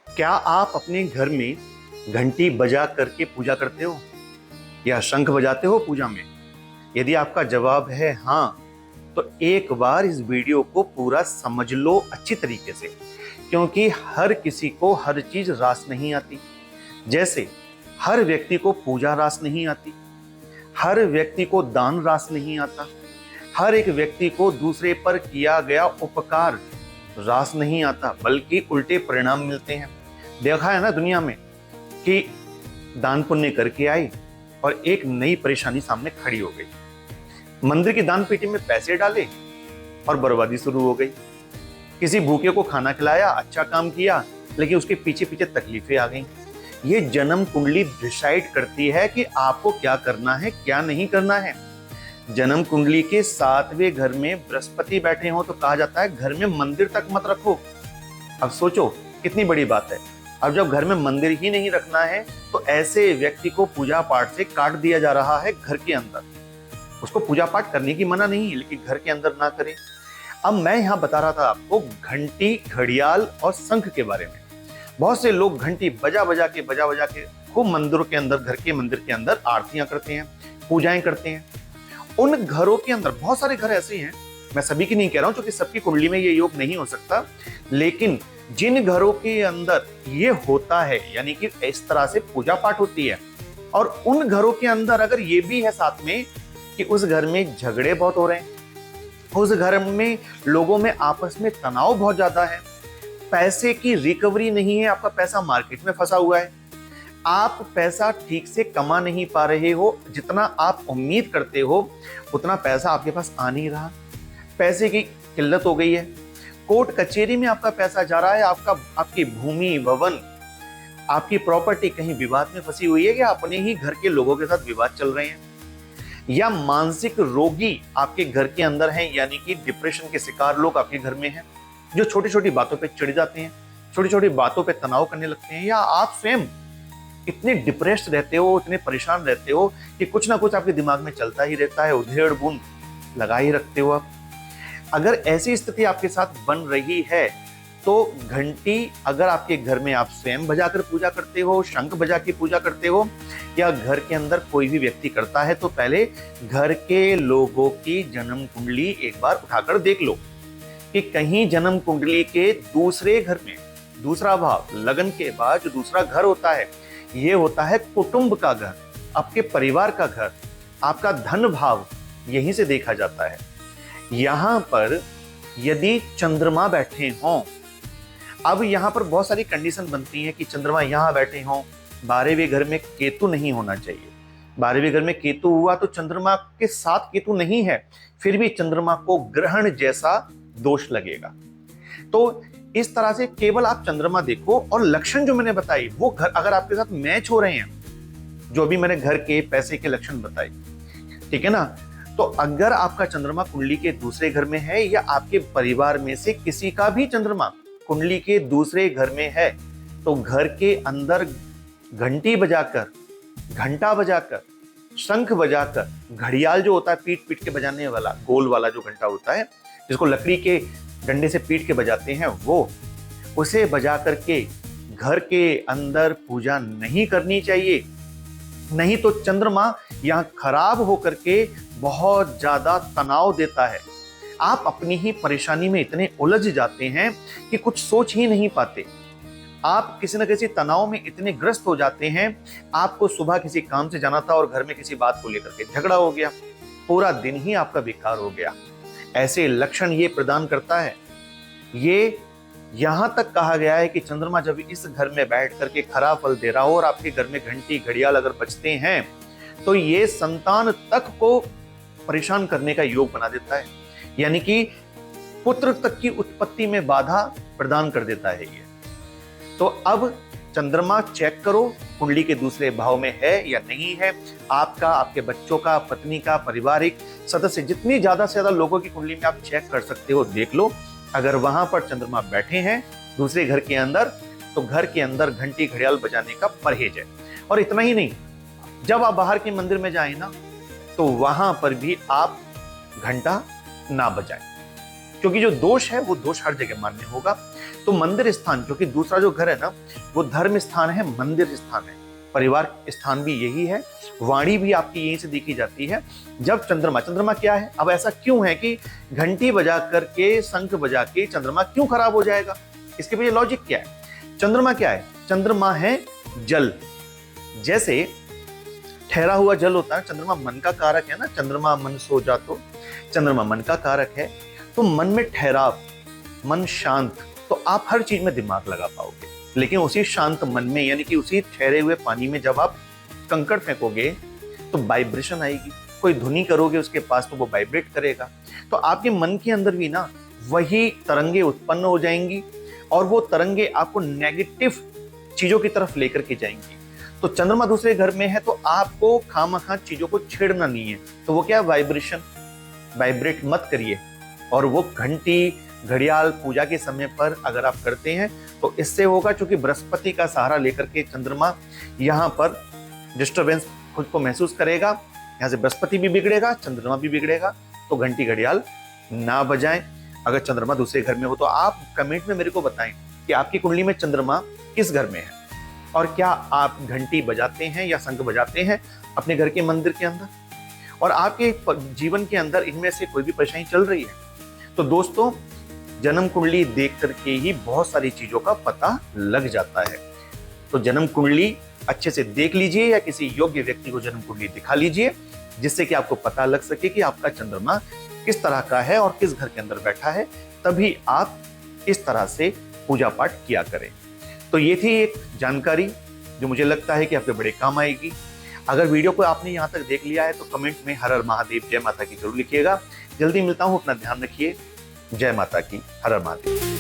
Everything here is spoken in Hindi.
क्या आप अपने घर में घंटी बजा करके पूजा करते हो या शंख बजाते हो पूजा में? यदि आपका जवाब है हाँ, तो एक बार इस वीडियो को पूरा समझ लो अच्छी तरीके से, क्योंकि हर किसी को हर चीज रास नहीं आती। जैसे हर व्यक्ति को पूजा रास नहीं आती, हर व्यक्ति को दान रास नहीं आता, हर एक व्यक्ति को दूसरे पर किया गया उपकार रास नहीं आता, बल्कि उल्टे परिणाम मिलते हैं। देखा है ना दुनिया में कि दान पुण्य करके आई और एक नई परेशानी सामने खड़ी हो गई। मंदिर की दान पेटी में पैसे डाले और बर्बादी शुरू हो गई। किसी भूखे को खाना खिलाया, अच्छा काम किया, लेकिन उसके पीछे पीछे तकलीफें आ गई। ये जन्म कुंडली डिसाइड करती है कि आपको क्या करना है, क्या नहीं करना है। जन्म कुंडली के 7वें घर में बृहस्पति बैठे हो तो कहा जाता है घर में मंदिर तक मत रखो। अब सोचो कितनी बड़ी बात है। अब जब घर में मंदिर ही नहीं रखना है तो ऐसे व्यक्ति को पूजा पाठ से काट दिया जा रहा है घर के अंदर। उसको पूजा पाठ करने की मना नहीं है, लेकिन घर के अंदर ना करे। अब मैं यहाँ बता रहा था आपको घंटी, घड़ियाल और शंख के बारे में। बहुत से लोग घंटी बजा बजा के खूब मंदिरों के अंदर, घर के मंदिर के अंदर आरतियां करते हैं, पूजाएं करते हैं। उन घरों के अंदर बहुत सारे घर ऐसे हैं, मैं सभी की नहीं कह रहा हूं क्योंकि सबकी कुंडली में ये योग नहीं हो सकता, लेकिन जिन घरों के अंदर ये होता है, यानी कि इस तरह से पूजा पाठ होती है, और उन घरों के अंदर अगर ये भी है साथ में कि उस घर में झगड़े बहुत हो रहे हैं, उस घर में लोगों में आपस में तनाव बहुत ज्यादा है, पैसे की रिकवरी नहीं है, आपका पैसा मार्केट में फंसा हुआ है, आप पैसा ठीक से कमा नहीं पा रहे हो, जितना आप उम्मीद करते हो उतना पैसा आपके पास आ नहीं रहा, पैसे की किल्लत हो गई है, कोर्ट कचहरी में आपका पैसा जा रहा है, आपकी भूमि, भवन, आपकी प्रॉपर्टी कहीं विवाद में फंसी हुई है, या अपने ही घर के लोगों के साथ विवाद चल रहे हैं, या मानसिक रोगी आपके घर के अंदर हैं, यानी कि डिप्रेशन के शिकार लोग आपके घर में हैं, जो छोटी छोटी बातों पे चिढ़ जाते हैं, छोटी छोटी बातों पे तनाव करने लगते हैं, या आप स्वयं इतने डिप्रेस्ड रहते हो, इतने परेशान रहते हो कि कुछ ना कुछ आपके दिमाग में चलता ही रहता है, उधेड़ बुन लगा ही रखते हो आप। अगर ऐसी स्थिति आपके साथ बन रही है तो घंटी अगर आपके घर में आप स्वयं बजाकर पूजा करते हो, शंख बजा के पूजा करते हो, या घर के अंदर कोई भी व्यक्ति करता है, तो पहले घर के लोगों की जन्म कुंडली एक बार उठाकर देख लो कि कहीं जन्म कुंडली के दूसरे घर में, दूसरा भाव, लगन के बाद जो दूसरा घर होता है, ये होता है कुटुंब का घर, आपके परिवार का घर, आपका धन भाव यहीं से देखा जाता है। यहां पर यदि चंद्रमा बैठे हों, अब यहां पर बहुत सारी कंडीशन बनती है कि चंद्रमा यहां बैठे हों, 12वें घर में केतु नहीं होना चाहिए। 12वें घर में केतु हुआ तो चंद्रमा के साथ केतु नहीं है, फिर भी चंद्रमा को ग्रहण जैसा दोष लगेगा। तो इस तरह से केवल आप चंद्रमा देखो, और लक्षण जो मैंने बताई वो घर अगर आपके साथ मैच हो रहे हैं, जो अभी मैंने घर के पैसे के लक्षण बताए, ठीक है ना, तो अगर आपका चंद्रमा कुंडली के दूसरे घर में है, या आपके परिवार में से किसी का भी चंद्रमा कुंडली के दूसरे घर में है, तो घर के अंदर घंटी बजाकर, घंटा बजाकर, शंख बजाकर, घड़ियाल जो होता है पीट पीट के बजाने वाला, गोल वाला जो घंटा होता है जिसको लकड़ी के डंडे से पीट के बजाते हैं, वो उसे बजा करके घर के अंदर पूजा नहीं करनी चाहिए। नहीं तो चंद्रमा यहां खराब होकर के बहुत ज्यादा तनाव देता है। आप अपनी ही परेशानी में इतने उलझ जाते हैं कि कुछ सोच ही नहीं पाते। आप किसी न किसी तनाव में इतने ग्रस्त हो जाते हैं, आपको सुबह किसी काम से जाना था और घर में किसी बात को लेकर के झगड़ा हो गया, पूरा दिन ही आपका बेकार हो गया। ऐसे लक्षण ये प्रदान करता है। ये यहां तक कहा गया है कि चंद्रमा जब इस घर में बैठ करके खराब फल दे रहा हो और आपके घर में घंटी, घड़ियाल अगर बजते हैं, तो ये संतान तक को परेशान करने का योग बना देता है, यानी कि पुत्र तक की उत्पत्ति में बाधा प्रदान कर देता है ये। तो अब चंद्रमा चेक करो कुंडली के दूसरे भाव में है या नहीं है। आपका, आपके बच्चों का, पत्नी का, पारिवारिक सदस्य, जितनी ज्यादा से ज्यादा लोगों की कुंडली में आप चेक कर सकते हो देख लो। अगर वहां पर चंद्रमा बैठे हैं दूसरे घर के अंदर, तो घर के अंदर घंटी, घड़ियाल बजाने का परहेज है। और इतना ही नहीं, जब आप बाहर के मंदिर में जाएं ना, तो वहां पर भी आप घंटा ना बजाएं, क्योंकि जो दोष है वो दोष हर जगह मान्य होगा। तो मंदिर स्थान, जो कि दूसरा जो घर है ना, वो धर्म स्थान है, मंदिर स्थान है, परिवार स्थान भी यही है, वाणी भी आपकी यहीं से देखी जाती है। जब चंद्रमा क्या है, अब ऐसा क्यों है कि घंटी बजा करके, शंख बजा के चंद्रमा क्यों खराब हो जाएगा? इसके पीछे लॉजिक क्या है? चंद्रमा क्या है? चंद्रमा है जल। जैसे ठहरा हुआ जल होता है, चंद्रमा मन का कारक है ना, चंद्रमा मन सो जा तो चंद्रमा मन का कारक है। तो मन में ठहराव, मन शांत, तो आप हर चीज में दिमाग लगा पाओगे। लेकिन उसी शांत मन में, यानी कि उसी ठहरे हुए पानी में जब आप कंकड़ फेंकोगे तो वाइब्रेशन आएगी, कोई ध्वनि करोगे उसके पास तो वो वाइब्रेट करेगा। तो आपके मन के अंदर भी ना वही तरंगे उत्पन्न हो जाएंगी और वो तरंगे आपको नेगेटिव चीजों की तरफ लेकर के जाएंगी। तो चंद्रमा दूसरे घर में है तो आपको खामखा चीजों को छेड़ना नहीं है। तो वो क्या, वाइब्रेशन, वाइब्रेट मत करिए। और वो घंटी, घड़ियाल पूजा के समय पर अगर आप करते हैं तो इससे होगा, क्योंकि बृहस्पति का सहारा लेकर के चंद्रमा यहाँ पर डिस्टर्बेंस खुद को महसूस करेगा। यहाँ से बृहस्पति भी बिगड़ेगा, चंद्रमा भी बिगड़ेगा। तो घंटी घड़ियाल ना बजाएं। अगर चंद्रमा दूसरे घर में हो तो आप कमेंट में मेरे को बताएं कि आपकी कुंडली में चंद्रमा किस घर में है और क्या आप घंटी बजाते हैं या शंख बजाते हैं अपने घर के मंदिर के अंदर, और आपके जीवन के अंदर इनमें से कोई भी परेशानी चल रही है। तो दोस्तों, जन्म कुंडली देख करके ही बहुत सारी चीजों का पता लग जाता है। तो जन्म कुंडली अच्छे से देख लीजिए या किसी योग्य व्यक्ति को जन्म कुंडली दिखा लीजिए, जिससे कि आपको पता लग सके कि आपका चंद्रमा किस तरह का है और किस घर के अंदर बैठा है। तभी आप इस तरह से पूजा पाठ किया करें। तो ये थी एक जानकारी जो मुझे लगता है कि आपके बड़े काम आएगी। अगर वीडियो को आपने यहाँ तक देख लिया है तो कमेंट में हर हर महादेव, जय माता की जरूर लिखिएगा। जल्दी मिलता हूँ, अपना ध्यान रखिए। जय माता की, हर हर महादेव।